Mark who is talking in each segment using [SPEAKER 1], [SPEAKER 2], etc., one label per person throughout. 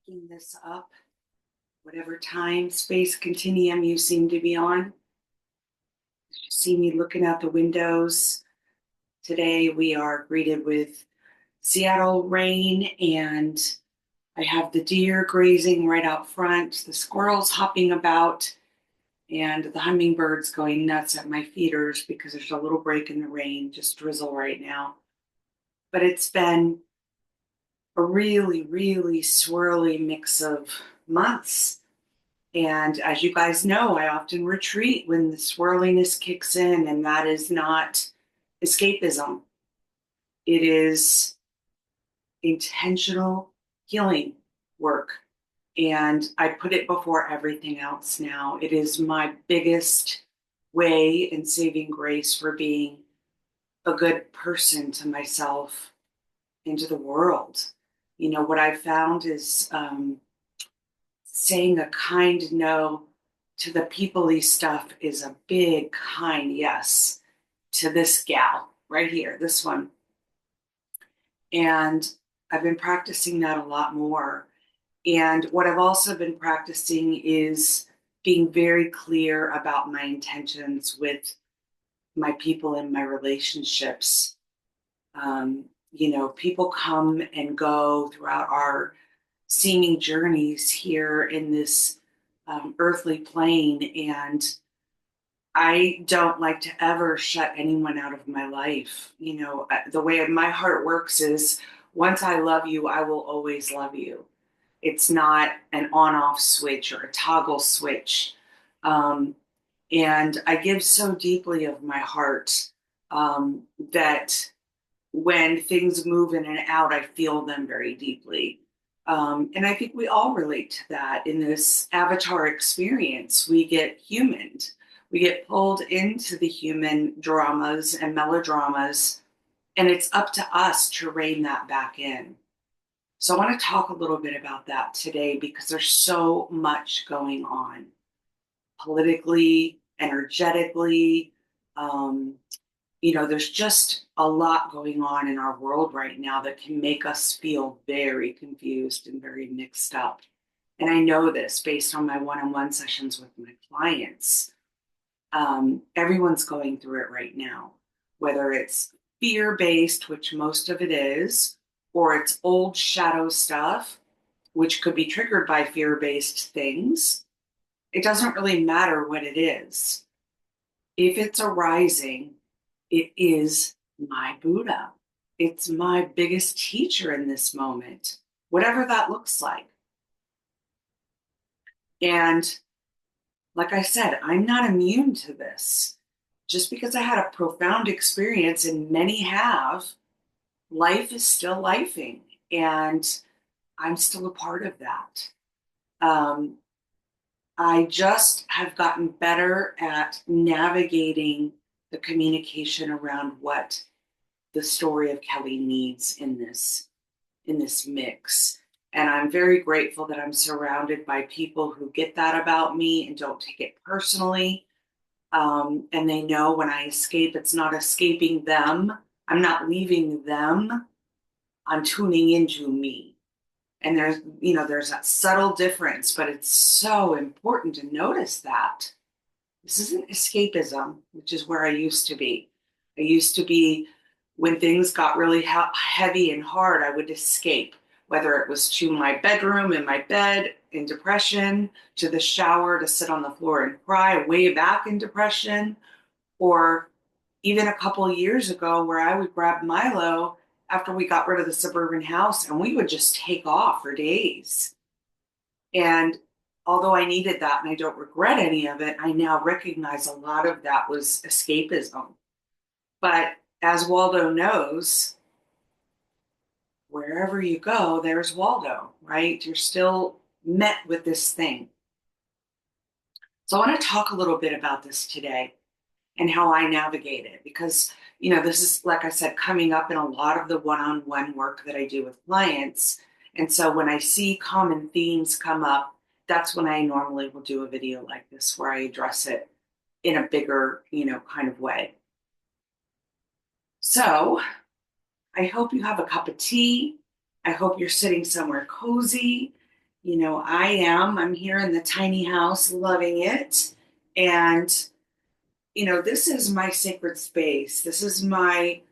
[SPEAKER 1] picking this up, whatever time, space continuum you seem to be on. You see me looking out the windows. Today we are greeted with Seattle rain, and I have the deer grazing right out front, the squirrels hopping about, and the hummingbirds going nuts at my feeders because there's a little break in the rain, just drizzle right now. But it's been a really, really swirly mix of months. And as you guys know, I often retreat when the swirliness kicks in, and that is not escapism. It is intentional healing work. And I put it before everything else now. It is my biggest way and saving grace for being a good person to myself and to the world. You know, what I've found is saying a kind no to the people-y stuff is a big, kind yes to this gal right here, this one. And I've been practicing that a lot more. And what I've also been practicing is being very clear about my intentions with my people and my relationships. People come and go throughout our seeming journeys here in this earthly plane, and I don't like to ever shut anyone out of my life. The way my heart works is once I love you, I will always love you. It's not an on-off switch or a toggle switch. And I give so deeply of my heart that when things move in and out, I feel them very deeply. And I think we all relate to that in this avatar experience. We get humaned. We get pulled into the human dramas and melodramas, and it's up to us to rein that back in. So I want to talk a little bit about that today because there's so much going on politically, energetically. There's just a lot going on in our world right now that can make us feel very confused and very mixed up. And I know this based on my one-on-one sessions with my clients. Everyone's going through it right now, whether it's fear-based, which most of it is, or it's old shadow stuff, which could be triggered by fear-based things. It doesn't really matter what it is. If it's arising, it is my Buddha. It's my biggest teacher in this moment, whatever that looks like. And like I said, I'm not immune to this. Just because I had a profound experience, and many have, life is still lifing, and I'm still a part of that. I just have gotten better at navigating the communication around what the story of Kelly needs in this mix. And I'm very grateful that I'm surrounded by people who get that about me and don't take it personally. And they know when I escape, it's not escaping them. I'm not leaving them. I'm tuning into me. And there's that subtle difference, but it's so important to notice that. This isn't escapism, which is where I used to be. I used to be, when things got really heavy and hard, I would escape, whether it was to my bedroom, in my bed, in depression, to the shower, to sit on the floor and cry, way back in depression, or even a couple of years ago where I would grab Milo after we got rid of the suburban house and we would just take off for days. And although I needed that and I don't regret any of it, I now recognize a lot of that was escapism. But as Waldo knows, wherever you go, there's Waldo, right? You're still met with this thing. So I want to talk a little bit about this today and how I navigate it, because, this is, like I said, coming up in a lot of the one-on-one work that I do with clients. And so when I see common themes come up, that's when I normally will do a video like this where I address it in a bigger, kind of way. So I hope you have a cup of tea. I hope you're sitting somewhere cozy. I'm here in the tiny house loving it. And, this is my sacred space. This is my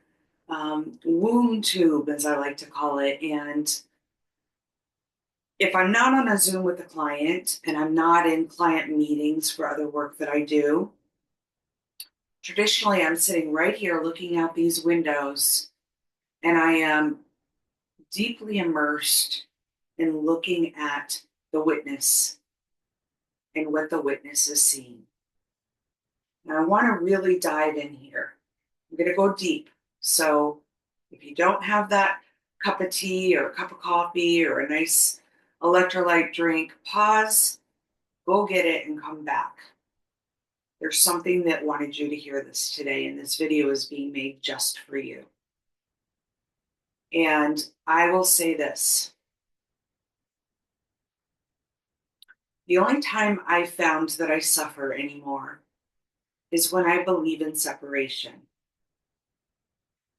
[SPEAKER 1] womb tube, as I like to call it. And if I'm not on a Zoom with a client and I'm not in client meetings for other work that I do, traditionally I'm sitting right here looking out these windows and I am deeply immersed in looking at the witness and what the witness is seeing. Now, I want to really dive in here. I'm going to go deep. So, if you don't have that cup of tea or a cup of coffee or a nice electrolyte drink, pause, go get it, and come back. There's something that wanted you to hear this today, and this video is being made just for you. And I will say this. The only time I found that I suffer anymore is when I believe in separation.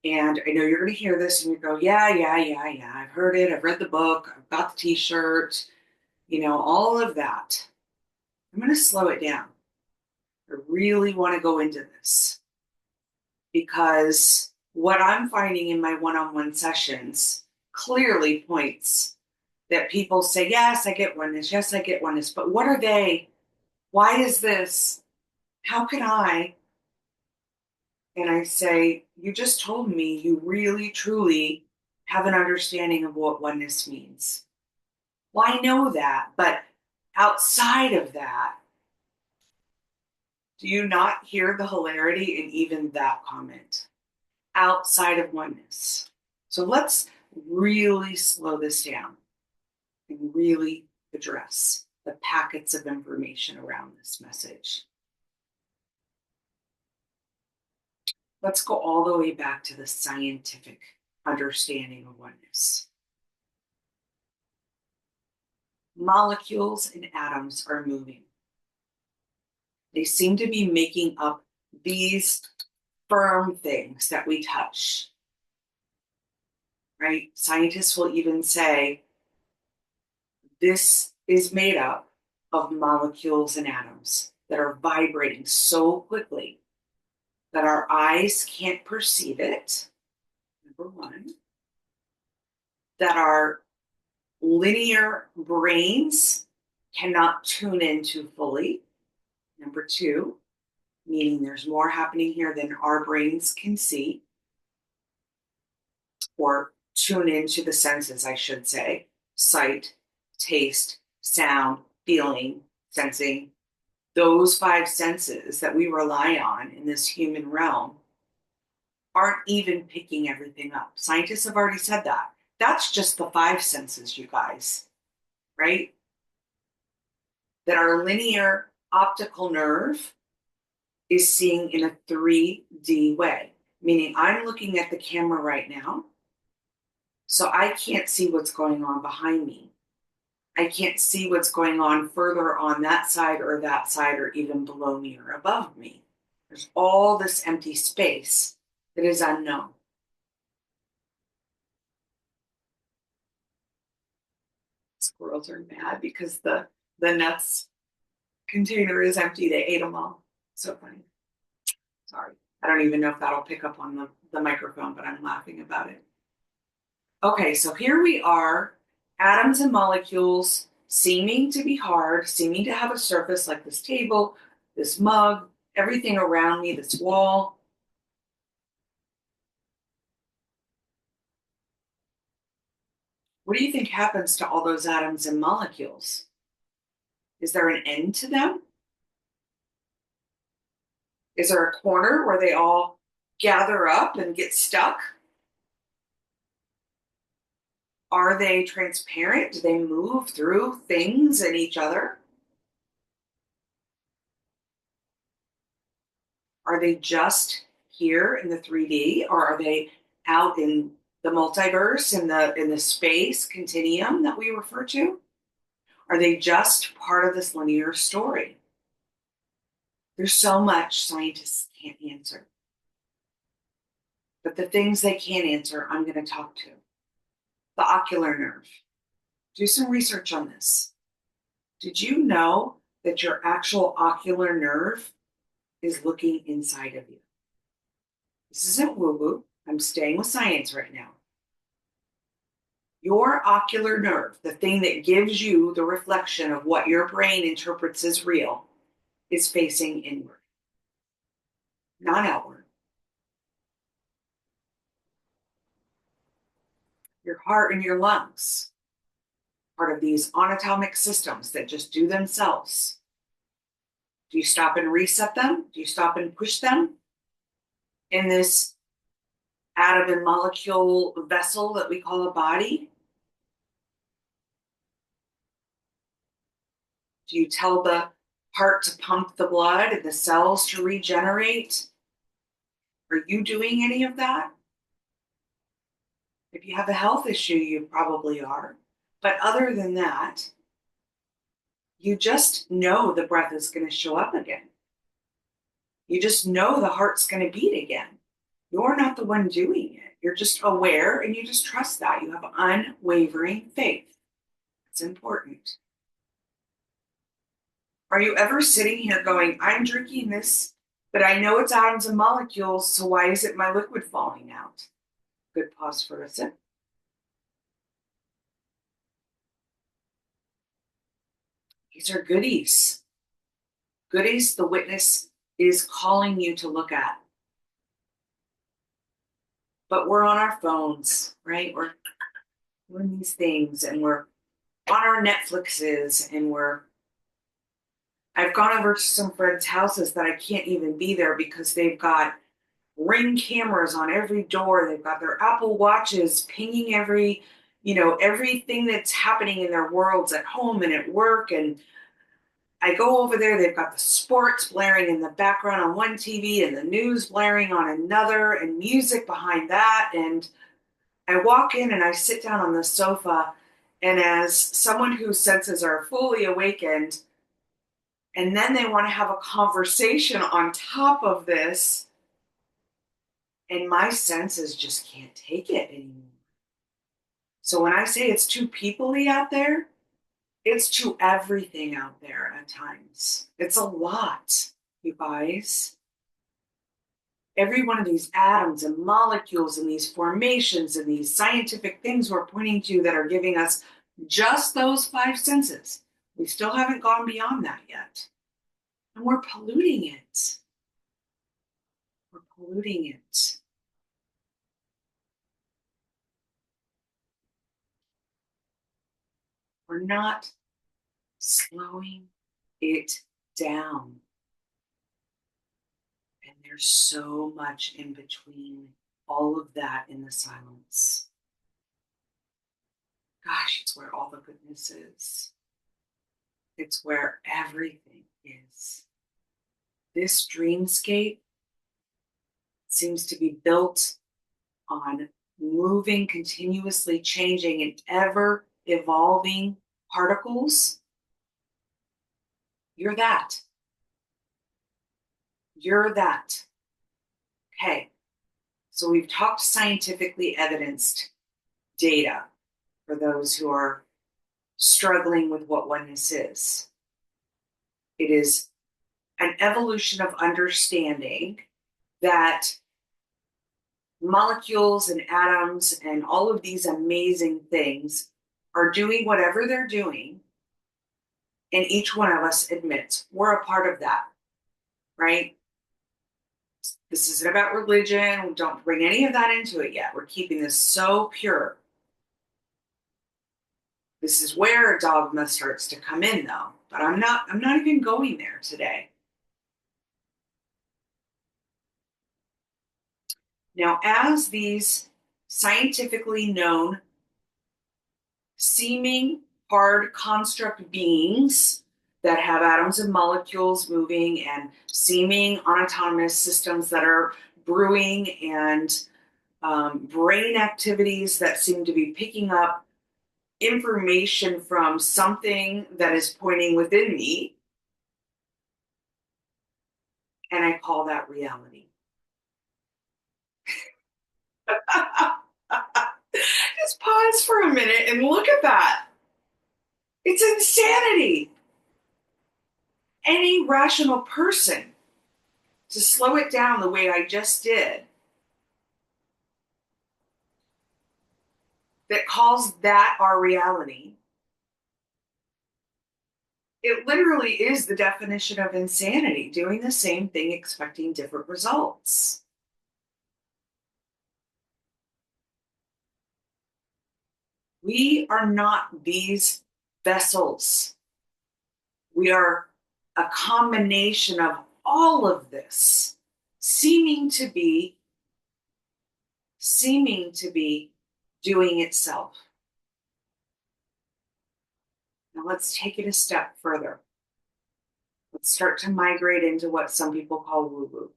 [SPEAKER 1] And I know you're going to hear this and you go, yeah. I've heard it. I've read the book. I've got the t-shirt, all of that. I'm going to slow it down. I really want to go into this because what I'm finding in my one-on-one sessions clearly points that people say, yes, I get oneness. Yes, I get oneness. But what are they? Why is this? How can I? And I say, you just told me you really, truly have an understanding of what oneness means. Well, I know that, but outside of that, do you not hear the hilarity in even that comment? Outside of oneness. So let's really slow this down and really address the packets of information around this message. Let's go all the way back to the scientific understanding of oneness. Molecules and atoms are moving. They seem to be making up these firm things that we touch, right? Scientists will even say this is made up of molecules and atoms that are vibrating so quickly that our eyes can't perceive it, number one, that our linear brains cannot tune into fully, number two, meaning there's more happening here than our brains can see or tune into the senses, I should say, sight, taste, sound, feeling, sensing. Those five senses that we rely on in this human realm aren't even picking everything up. Scientists have already said that. That's just the five senses, you guys, right? That our linear optical nerve is seeing in a 3D way, meaning I'm looking at the camera right now, so I can't see what's going on behind me. I can't see what's going on further on that side or even below me or above me. There's all this empty space that is unknown. Squirrels are mad because the nuts container is empty. They ate them all. So funny. Sorry. I don't even know if that'll pick up on the microphone, but I'm laughing about it. Okay, so here we are, atoms and molecules seeming to be hard, seeming to have a surface like this table, this mug, everything around me, this wall. What do you think happens to all those atoms and molecules? Is there an end to them? Is there a corner where they all gather up and get stuck? Are they transparent? Do they move through things and each other? Are they just here in the 3D, or are they out in the multiverse, in the space continuum that we refer to? Are they just part of this linear story? There's so much scientists can't answer. But the things they can't answer, I'm going to talk to. The ocular nerve. Do some research on this. Did you know that your actual ocular nerve is looking inside of you? This isn't woo-woo. I'm staying with science right now. Your ocular nerve, the thing that gives you the reflection of what your brain interprets as real, is facing inward, not outward. Your heart and your lungs, part of these anatomic systems that just do themselves. Do you stop and reset them? Do you stop and push them in this atom and molecule vessel that we call a body? Do you tell the heart to pump the blood and the cells to regenerate? Are you doing any of that? If you have a health issue, you probably are. But other than that, you just know the breath is going to show up again. You just know the heart's going to beat again. You're not the one doing it. You're just aware and you just trust that. You have unwavering faith. It's important. Are you ever sitting here going, I'm drinking this, but I know it's atoms and molecules, so why isn't my liquid falling out? Good pause for a sip. These are goodies. Goodies the witness is calling you to look at. But we're on our phones, right? We're doing these things and we're on our Netflixes and I've gone over to some friends' houses that I can't even be there because they've got Ring cameras on every door. They've got their Apple Watches pinging everything that's happening in their worlds at home and at work. And I go over there, they've got the sports blaring in the background on one TV and the news blaring on another and music behind that. And I walk in and I sit down on the sofa, and as someone whose senses are fully awakened, and then they want to have a conversation on top of this, and my senses just can't take it anymore. So when I say it's too people-y out there, it's too everything out there at times. It's a lot, you guys. Every one of these atoms and molecules and these formations and these scientific things we're pointing to that are giving us just those five senses. We still haven't gone beyond that yet. And we're polluting it. We're polluting it. We're not slowing it down. And there's so much in between all of that in the silence. Gosh, it's where all the goodness is. It's where everything is. This dreamscape seems to be built on moving, continuously changing, and ever evolving particles. You're that. You're that. Okay. So we've talked scientifically evidenced data for those who are struggling with what oneness is. It is an evolution of understanding that molecules and atoms and all of these amazing things are doing whatever they're doing, and each one of us admits we're a part of that, right? This isn't about religion. We don't bring any of that into it yet. We're keeping this so pure. This is where dogma starts to come in, though. But I'm not even going there today. Now, as these scientifically known seeming hard construct beings that have atoms and molecules moving and seeming autonomous systems that are brewing and brain activities that seem to be picking up information from something that is pointing within me, and I call that reality. Just pause for a minute and look at that. It's insanity. Any rational person, to slow it down the way I just did, that calls that our reality, it literally is the definition of insanity, doing the same thing, expecting different results. We are not these vessels. We are a combination of all of this, seeming to be doing itself. Now let's take it a step further. Let's start to migrate into what some people call woo-woo.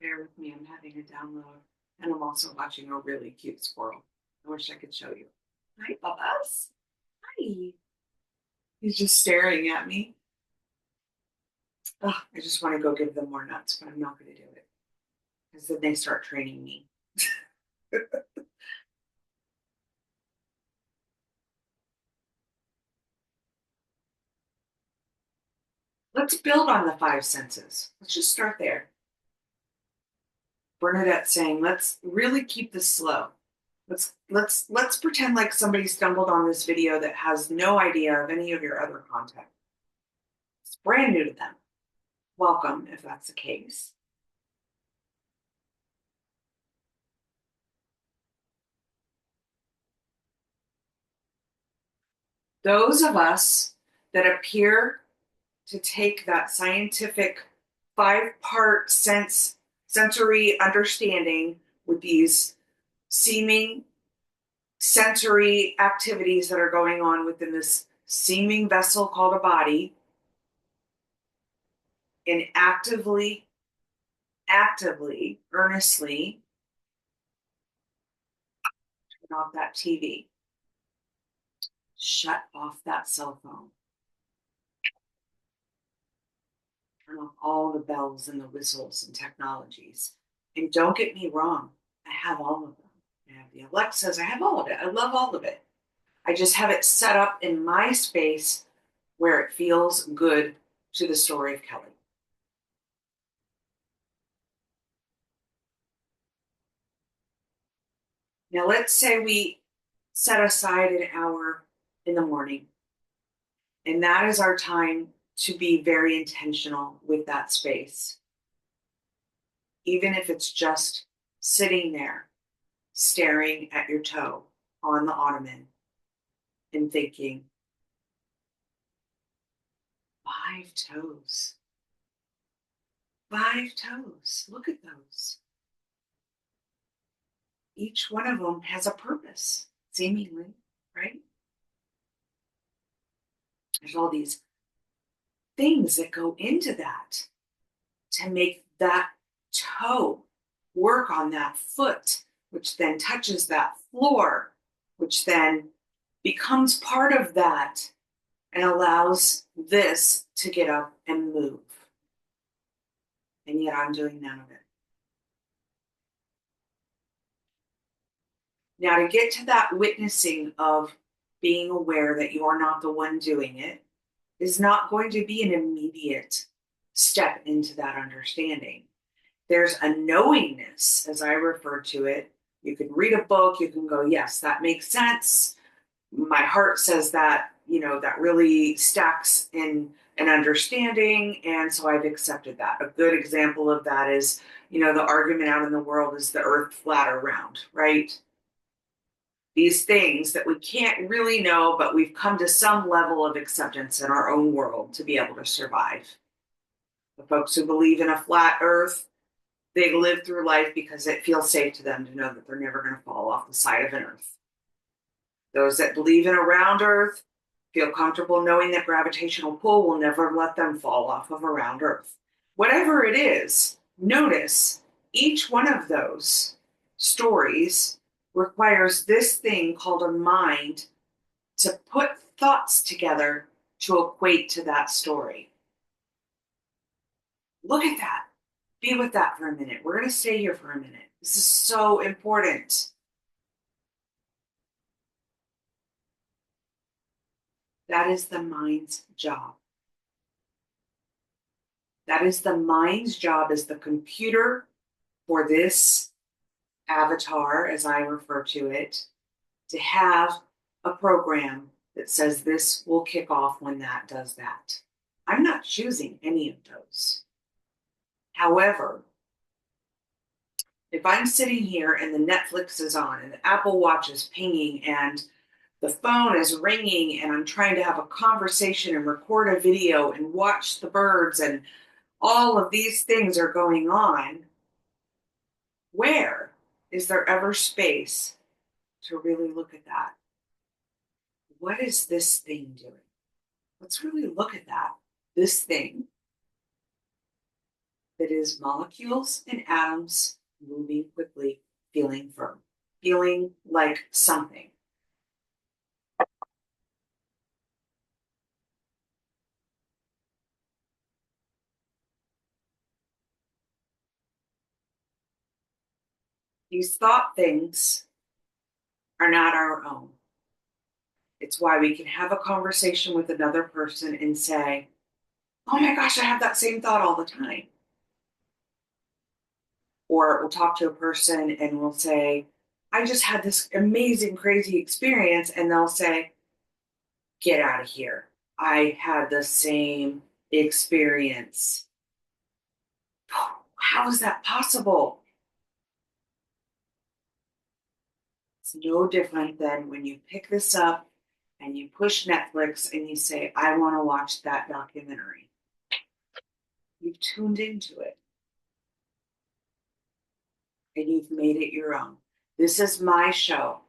[SPEAKER 1] Bear with me, I'm having a download, and I'm also watching a really cute squirrel. I wish I could show you. Hi, Bubba's. Hi. He's just staring at me. Oh, I just want to go give them more nuts, but I'm not going to do it because then they start training me. Let's build on the five senses. Let's just start there. Bernadette saying, let's really keep this slow. Let's pretend like somebody stumbled on this video that has no idea of any of your other content. It's brand new to them. Welcome, if that's the case. Those of us that appear to take that scientific five-part sensory understanding with these seeming sensory activities that are going on within this seeming vessel called a body, and actively, earnestly turn off that TV, shut off that cell phone, turn off all the bells and the whistles and technologies. And don't get me wrong, I have all of them. I have the Alexas, I have all of it. I love all of it. I just have it set up in my space where it feels good to the story of Kelly. Now, let's say we set aside an hour in the morning, and that is our time to be very intentional with that space. Even if it's just sitting there, staring at your toe on the ottoman and thinking, 5 toes, 5 toes, look at those. Each one of them has a purpose, seemingly, right? There's all these things that go into that to make that toe work on that foot, which then touches that floor, which then becomes part of that and allows this to get up and move. And yet I'm doing none of it. Now, to get to that witnessing of being aware that you are not the one doing it is not going to be an immediate step into that understanding. There's a knowingness, as I refer to it. You can read a book, you can go, yes, that makes sense. My heart says that, that really stacks in an understanding. And so I've accepted that. A good example of that is, the argument out in the world is the earth flat or round, right? These things that we can't really know, but we've come to some level of acceptance in our own world to be able to survive. The folks who believe in a flat earth, they live through life because it feels safe to them to know that they're never going to fall off the side of an earth. Those that believe in a round earth feel comfortable knowing that gravitational pull will never let them fall off of a round earth. Whatever it is, notice each one of those stories requires this thing called a mind to put thoughts together to equate to that story. Look at that. Be with that for a minute. We're going to stay here for a minute. This is so important. That is the mind's job. That is the mind's job as the computer for this avatar, as I refer to it, to have a program that says this will kick off when that does that. I'm not choosing any of those. However, if I'm sitting here and the Netflix is on and the Apple Watch is pinging and the phone is ringing and I'm trying to have a conversation and record a video and watch the birds and all of these things are going on, where is there ever space to really look at that? What is this thing doing? Let's really look at that. This thing that is molecules and atoms moving quickly, feeling firm, feeling like something. These thought things are not our own. It's why we can have a conversation with another person and say, oh my gosh, I have that same thought all the time. Or we'll talk to a person and we'll say, I just had this amazing, crazy experience. And they'll say, get out of here. I had the same experience. How is that possible? It's no different than when you pick this up and you push Netflix and you say, I want to watch that documentary. You've tuned into it and you've made it your own. This is my show.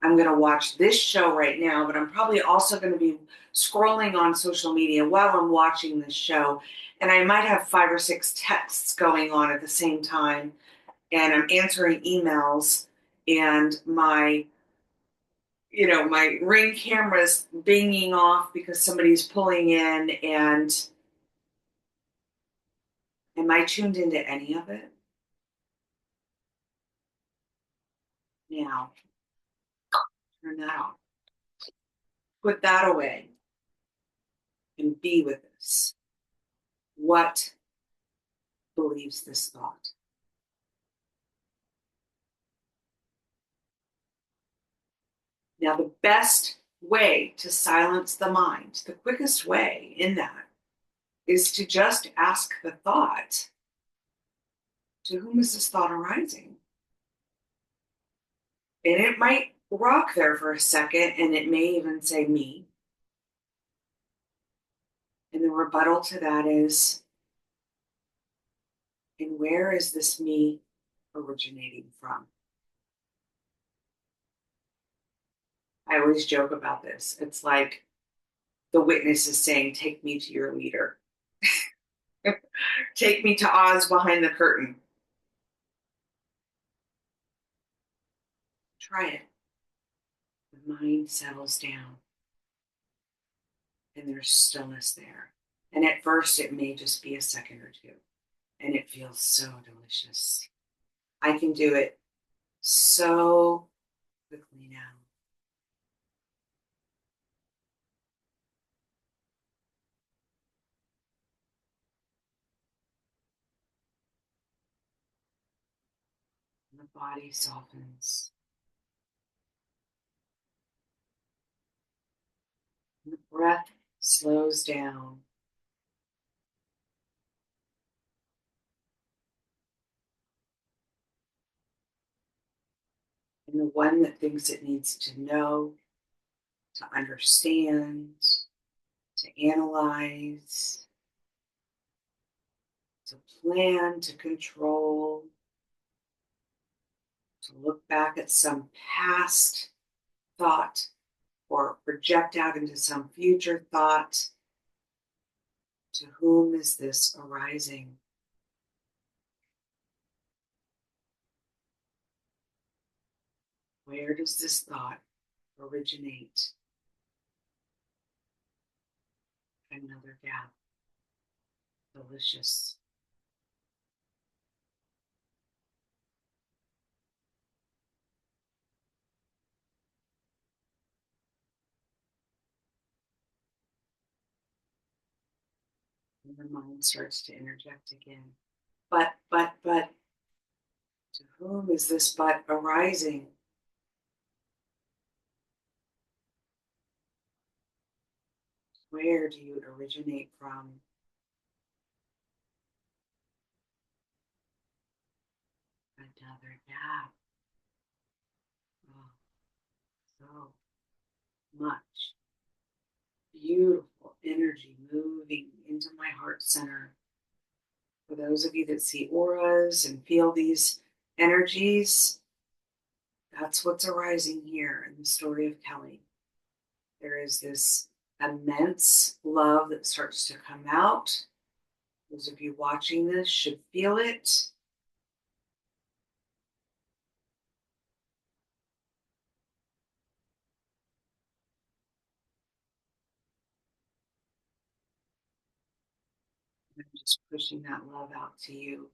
[SPEAKER 1] I'm going to watch this show right now, but I'm probably also going to be scrolling on social media while I'm watching this show. And I might have 5 or 6 texts going on at the same time. And I'm answering emails and my Ring camera's binging off because somebody's pulling in. And am I tuned into any of it? Now, turn that off. Put that away and be with this. What believes this thought? Now, the best way to silence the mind, the quickest way in that, is to just ask the thought, to whom is this thought arising? And it might rock there for a second, and it may even say me. And the rebuttal to that is, and where is this me originating from? I always joke about this. It's like the witness is saying, take me to your leader. Take me to Oz behind the curtain. Try it. The mind settles down and there's stillness there. And at first, it may just be a second or two, and it feels so delicious. I can do it so quickly now. And the body softens. And the breath slows down. And the one that thinks it needs to know, to understand, to analyze, to plan, to control, to look back at some past thought or project out into some future thought. To whom is this arising? Where does this thought originate? Another gap. Delicious. And the mind starts to interject again. But, to whom is this but arising? Where do you originate from? Another gap. Oh, so much beautiful energy moving into my heart center. For those of you that see auras and feel these energies, that's what's arising here in the story of Kelly. There is this immense love that starts to come out. Those of you watching this should feel it. I'm just pushing that love out to you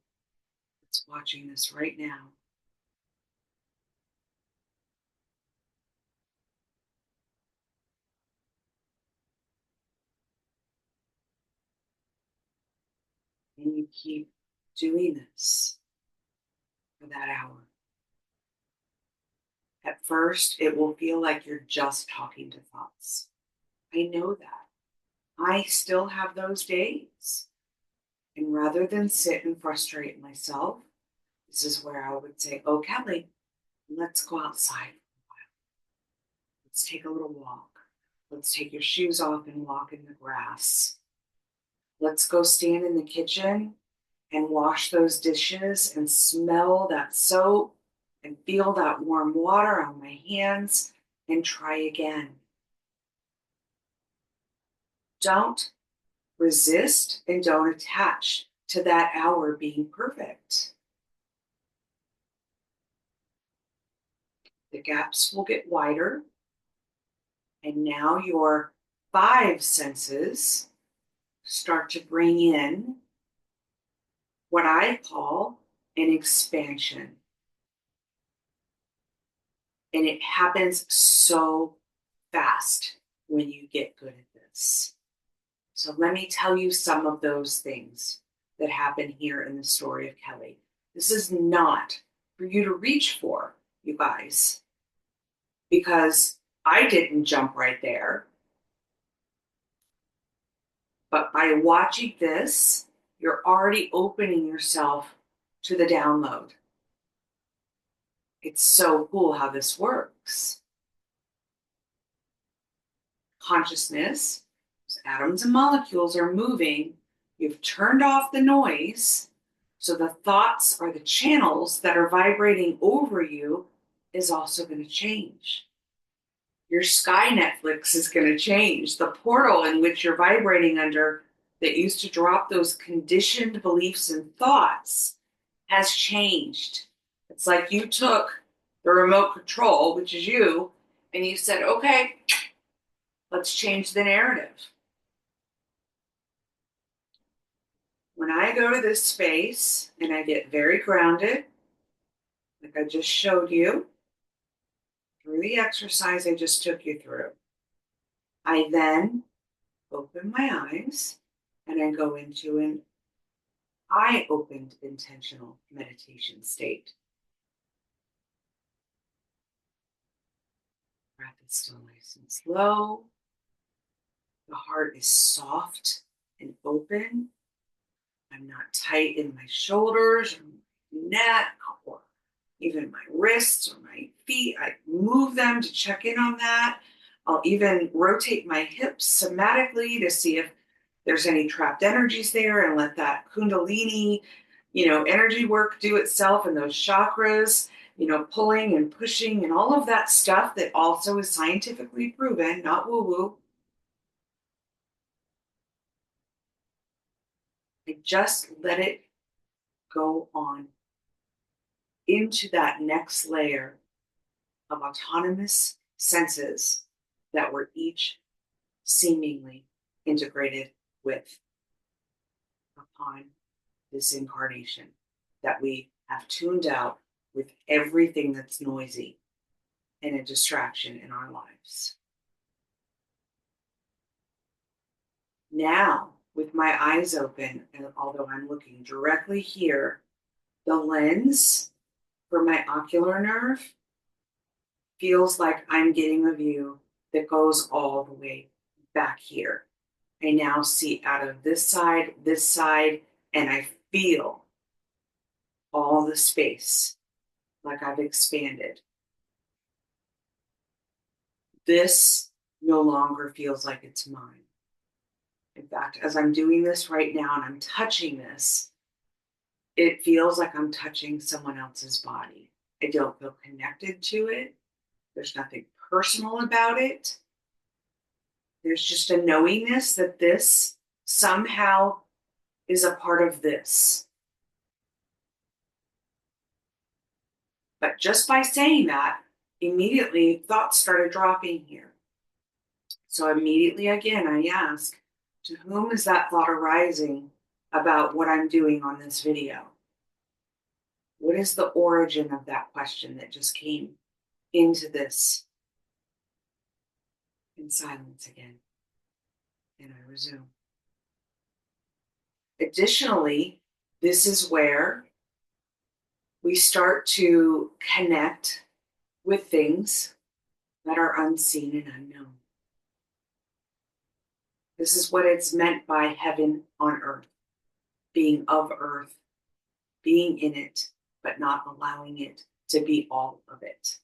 [SPEAKER 1] that's watching this right now. And you keep doing this for that hour. At first, it will feel like you're just talking to thoughts. I know that. I still have those days. And rather than sit and frustrate myself, this is where I would say, oh, Kelly, let's go outside. Let's take a little walk. Let's take your shoes off and walk in the grass. Let's go stand in the kitchen and wash those dishes and smell that soap and feel that warm water on my hands and try again. Don't resist and don't attach to that hour being perfect. The gaps will get wider, and now your five senses start to bring in what I call an expansion. And it happens so fast when you get good at this. So let me tell you some of those things that happen here in the story of Kelly. This is not for you to reach for, you guys, because I didn't jump right there. But by watching this, you're already opening yourself to the download. It's so cool how this works. Consciousness, atoms and molecules are moving. You've turned off the noise. So the thoughts or the channels that are vibrating over you is also going to change. Your sky Netflix is going to change. The portal in which you're vibrating under that used to drop those conditioned beliefs and thoughts has changed. It's like you took the remote control, which is you, and you said, okay, let's change the narrative. When I go to this space and I get very grounded, like I just showed you through the exercise I just took you through, I then open my eyes and I go into an eye-opened intentional meditation state. Breath is still nice and slow. The heart is soft and open. I'm not tight in my shoulders or my neck or even my wrists or my feet. I move them to check in on that. I'll even rotate my hips somatically to see if there's any trapped energies there and let that Kundalini, energy work do itself and those chakras, pulling and pushing and all of that stuff that also is scientifically proven, not woo-woo. I just let it go on into that next layer of autonomous senses that we're each seemingly integrated with. upon this incarnation that we have tuned out with everything that's noisy and a distraction in our lives. Now, with my eyes open, and although I'm looking directly here, the lens for my ocular nerve feels like I'm getting a view that goes all the way back here. I now see out of this side, and I feel all the space like I've expanded. This no longer feels like it's mine. In fact, as I'm doing this right now and I'm touching this, it feels like I'm touching someone else's body. I don't feel connected to it. There's nothing personal about it. There's just a knowingness that this somehow is a part of this. But just by saying that, immediately thoughts started dropping here. So immediately again, I ask, to whom is that thought arising about what I'm doing on this video? What is the origin of that question that just came into this? In silence again. And I resume. Additionally, this is where we start to connect with things that are unseen and unknown. This is what it's meant by heaven on earth, being of earth, being in it, but not allowing it to be all of it.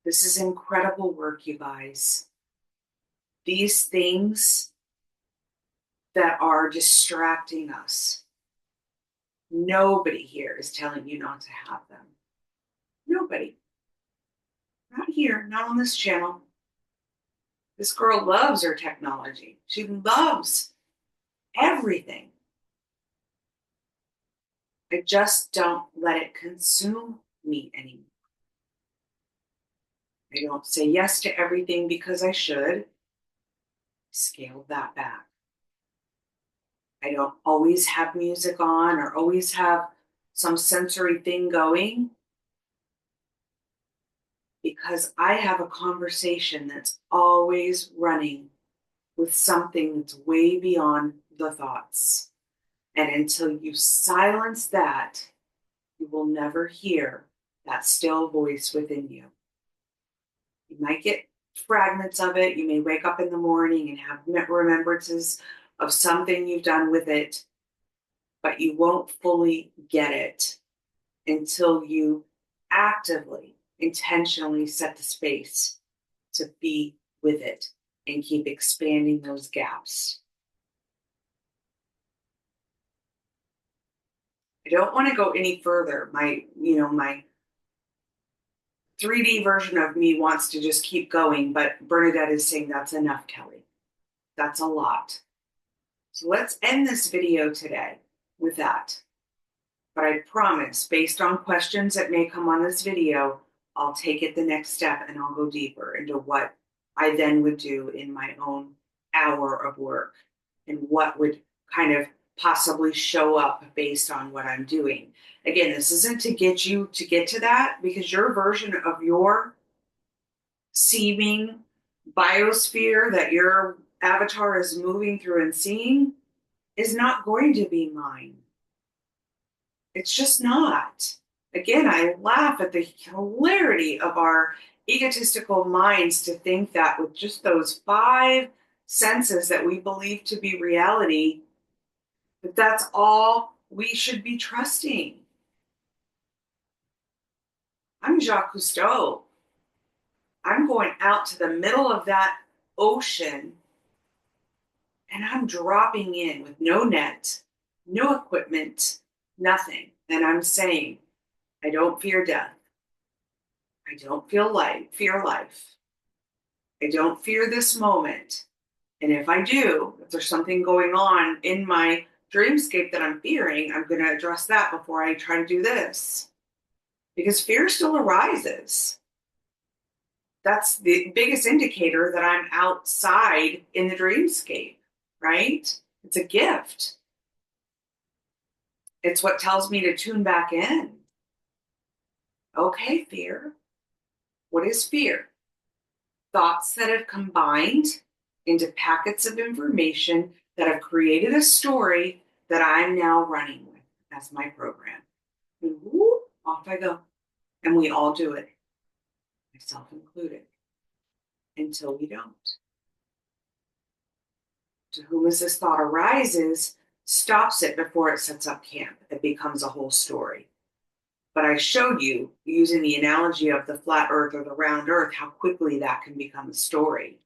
[SPEAKER 1] This is incredible work, you guys. These things that are distracting us, nobody here is telling you not to have them. Nobody. Not here, not on this channel. This girl loves her technology. She loves everything. I just don't let it consume me anymore. I don't say yes to everything because I should. Scale that back. I don't always have music on or always have some sensory thing going because I have a conversation that's always running with something that's way beyond the thoughts. And until you silence that, you will never hear that still voice within you. You might get fragments of it. You may wake up in the morning and have remembrances of something you've done with it, but you won't fully get it until you actively, intentionally set the space to be with it and keep expanding those gaps. I don't want to go any further. My 3D version of me wants to just keep going, but Bernadette is saying that's enough, Kelly. That's a lot. So let's end this video today with that. But I promise, based on questions that may come on this video, I'll take it the next step and I'll go deeper into what I then would do in my own hour of work and what would kind of possibly show up based on what I'm doing. Again, this isn't to get you to get to that, because your version of your seeming biosphere that your avatar is moving through and seeing is not going to be mine. It's just not. Again, I laugh at the hilarity of our egotistical minds to think that with just those 5 senses that we believe to be reality, that that's all we should be trusting. I'm Jacques Cousteau. I'm going out to the middle of that ocean and I'm dropping in with no net, no equipment, nothing. And I'm saying, I don't fear death. I don't fear life. I don't fear this moment. And if I do, if there's something going on in my dreamscape that I'm fearing, I'm going to address that before I try to do this. Because fear still arises. That's the biggest indicator that I'm outside in the dreamscape, right? It's a gift. It's what tells me to tune back in. Okay, fear. What is fear? Thoughts that have combined into packets of information that have created a story that I'm now running with. That's my program. And whoop, off I go. And we all do it, myself included, until we don't. To whom as this thought arises, stops it before it sets up camp. It becomes a whole story. But I showed you, using the analogy of the flat earth or the round earth, how quickly that can become a story.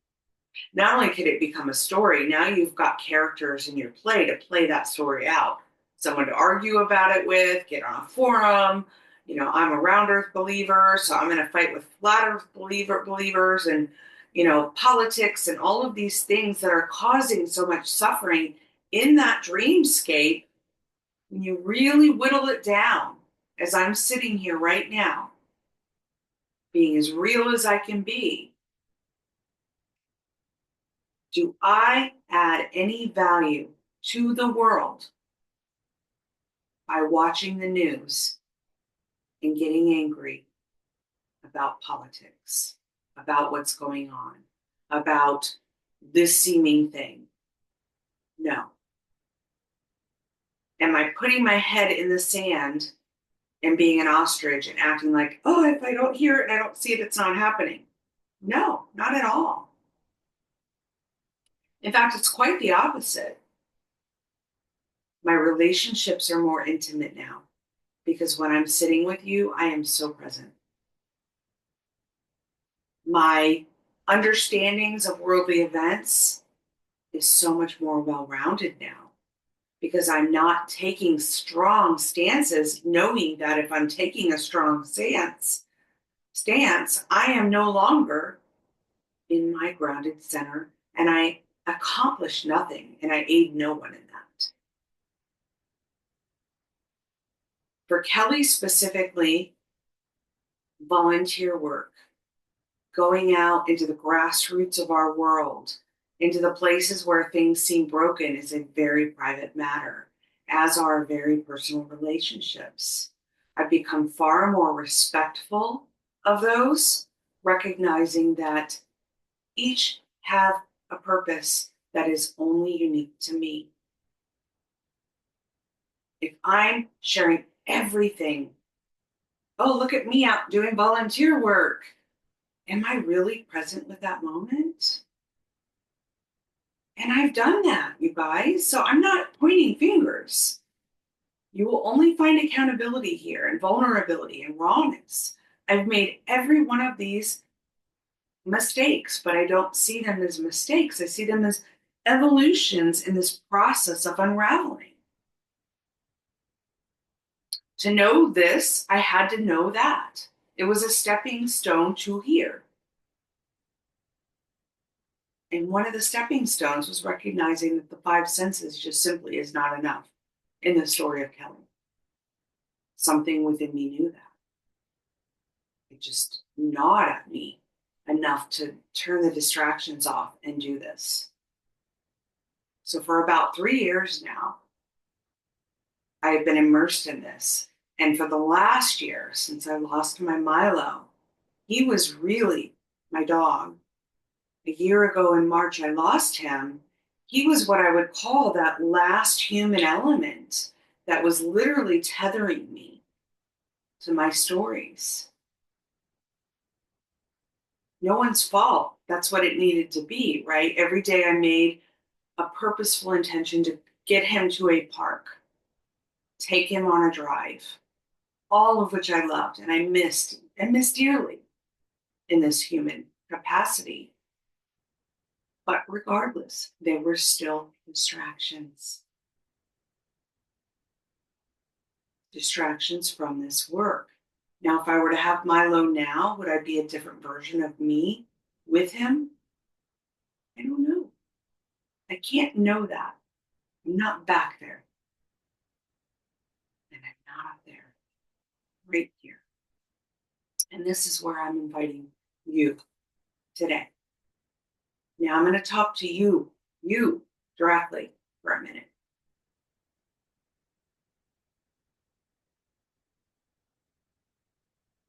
[SPEAKER 1] Not only could it become a story, now you've got characters in your play to play that story out. Someone to argue about it with, get on a forum. You know, I'm a round earth believer, so I'm going to fight with flat earth believers and, you know, politics and all of these things that are causing so much suffering in that dreamscape. When you really whittle it down, as I'm sitting here right now, being as real as I can be, do I add any value to the world by watching the news and getting angry about politics, about what's going on, about this seeming thing? No. Am I putting my head in the sand and being an ostrich and acting like, oh, if I don't hear it and I don't see it, it's not happening? No, not at all. In fact, it's quite the opposite. My relationships are more intimate now because when I'm sitting with you, I am so present. My understandings of worldly events is so much more well-rounded now because I'm not taking strong stances, knowing that if I'm taking a strong stance, I am no longer in my grounded center and I accomplish nothing and I aid no one in that. For Kelly specifically, volunteer work, going out into the grassroots of our world, into the places where things seem broken is a very private matter, as are very personal relationships. I've become far more respectful of those, recognizing that each have a purpose that is only unique to me. If I'm sharing everything, oh, look at me out doing volunteer work. Am I really present with that moment? And I've done that, you guys. So I'm not pointing fingers. You will only find accountability here and vulnerability and rawness. I've made every one of these mistakes, but I don't see them as mistakes. I see them as evolutions in this process of unraveling. To know this, I had to know that. It was a stepping stone to here. And one of the stepping stones was recognizing that the five senses just simply is not enough in the story of Kelly. Something within me knew that. It just gnawed at me enough to turn the distractions off and do this. So for about 3 years now, I have been immersed in this. And for the last year, since I lost my Milo, he was really my dog. A year ago in March, I lost him. He was what I would call that last human element that was literally tethering me to my stories. No one's fault. That's what it needed to be, right? Every day I made a purposeful intention to get him to a park, take him on a drive, all of which I loved and I missed dearly in this human capacity. But regardless, they were still distractions. Distractions from this work. Now, if I were to have Milo now, would I be a different version of me with him? I don't know. I can't know that. I'm not back there. And I'm not up there. Right here. And this is where I'm inviting you. today. Now I'm going to talk to you directly for a minute.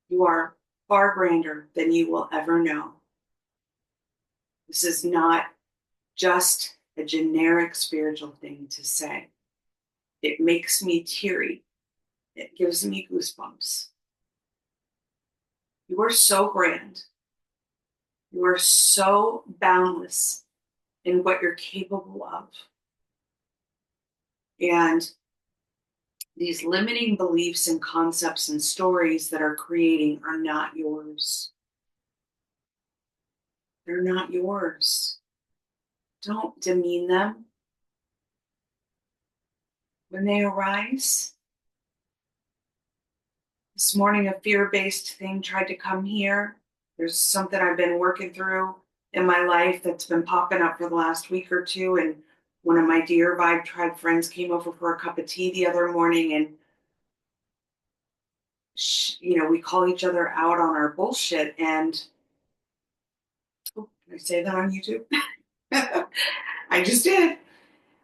[SPEAKER 1] You are far grander than you will ever know. This is not just a generic spiritual thing to say. It makes me teary. It gives me goosebumps. You are so grand. You are so boundless in what you're capable of. And these limiting beliefs and concepts and stories that are creating are not yours. They're not yours. Don't demean them when they arise. This morning, a fear-based thing tried to come here. There's something I've been working through in my life that's been popping up for the last week or two. And one of my dear Vibe Tribe friends came over for a cup of tea the other morning, and we call each other out on our bullshit. And oh, can I say that on YouTube? I just did.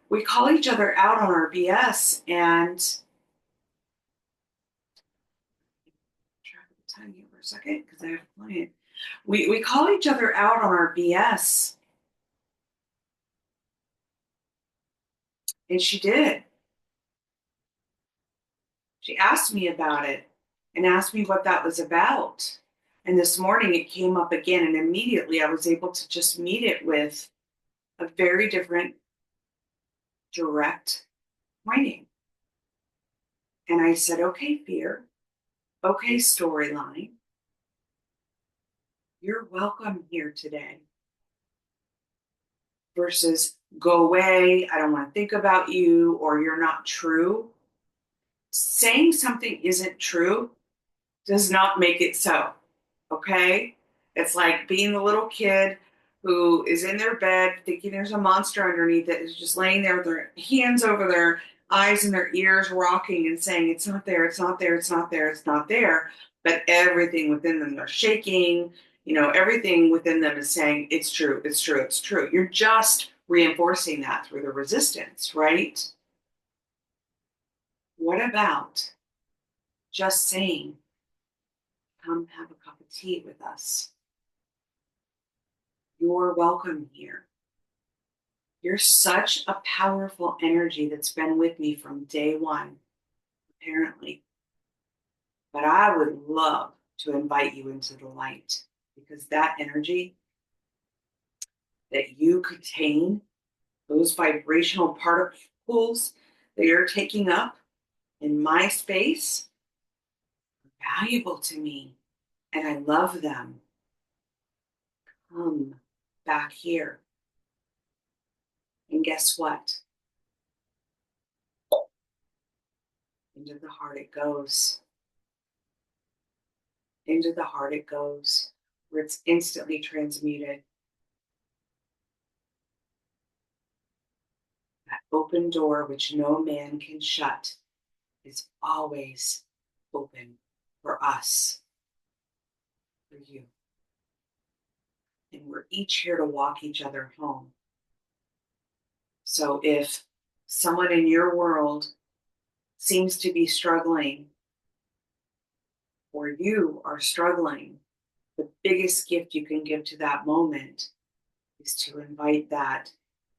[SPEAKER 1] We call each other out on our BS, and track of the time here for a second because I have a client. We call each other out on our BS, and she did. She asked me about it and asked me what that was about. And this morning it came up again, and immediately I was able to just meet it with a very different, direct pointing. And I said, okay, fear. Okay, storyline. You're welcome here today. Versus go away, I don't want to think about you, or you're not true. Saying something isn't true does not make it so. Okay? It's like being the little kid who is in their bed thinking there's a monster underneath it, is just laying there with their hands over their eyes and their ears rocking and saying, it's not there, it's not there, it's not there, it's not there. But everything within them, they're shaking, everything within them is saying, it's true, it's true, it's true. You're just reinforcing that through the resistance, right? What about just saying, come have a cup of tea with us? You're welcome here. You're such a powerful energy that's been with me from day one, apparently. But I would love to invite you into the light, because that energy that you contain, those vibrational particles that you're taking up in my space, are valuable to me, and I love them. Come back here. And guess what? Into the heart it goes. Into the heart it goes, where it's instantly transmuted. That open door which no man can shut is always open for us, for you. And we're each here to walk each other home. So if someone in your world seems to be struggling, or you are struggling, the biggest gift you can give to that moment is to invite that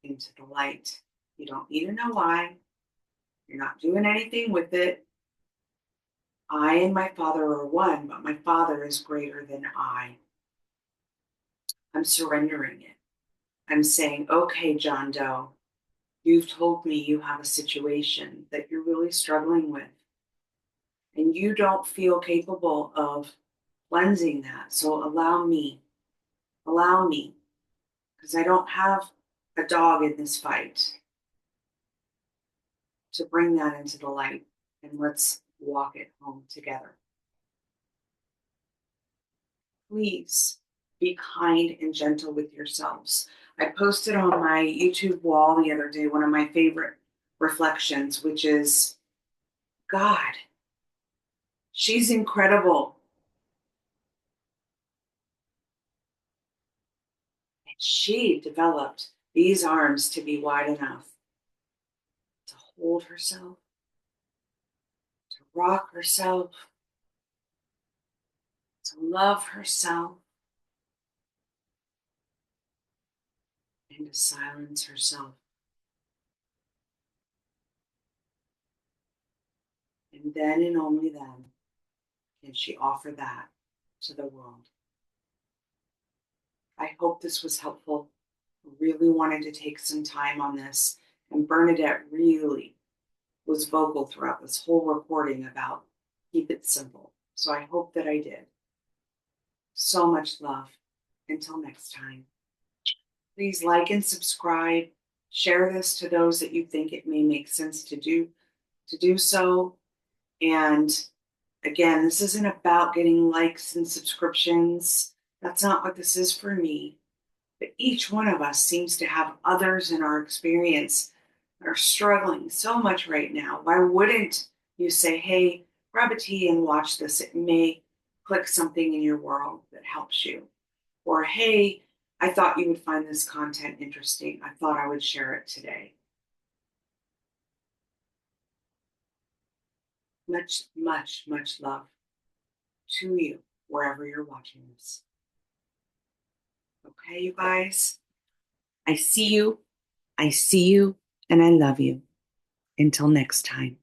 [SPEAKER 1] into the light. You don't need to know why. You're not doing anything with it. I and my Father are one, but my Father is greater than I. I'm surrendering it. I'm saying, okay, John Doe, you've told me you have a situation that you're really struggling with, and you don't feel capable of cleansing that. So allow me, because I don't have a dog in this fight, to bring that into the light, and let's walk it home together. Please be kind and gentle with yourselves. I posted on my YouTube wall the other day one of my favorite reflections, which is, God, she's incredible. And she developed these arms to be wide enough to hold herself, to rock herself, to love herself, and to silence herself. And then and only then can she offer that to the world. I hope this was helpful. I really wanted to take some time on this. And Bernadette really was vocal throughout this whole recording about keep it simple. So I hope that I did. So much love. Until next time. Please like and subscribe. Share this to those that you think it may make sense to do so. And again, this isn't about getting likes and subscriptions. That's not what this is for me. But each one of us seems to have others in our experience that are struggling so much right now. Why wouldn't you say, hey, grab a tea and watch this? It may click something in your world that helps you. Or, hey, I thought you would find this content interesting. I thought I would share it today. Much, much, much love to you wherever you're watching this. Okay, you guys? I see you, and I love you. Until next time.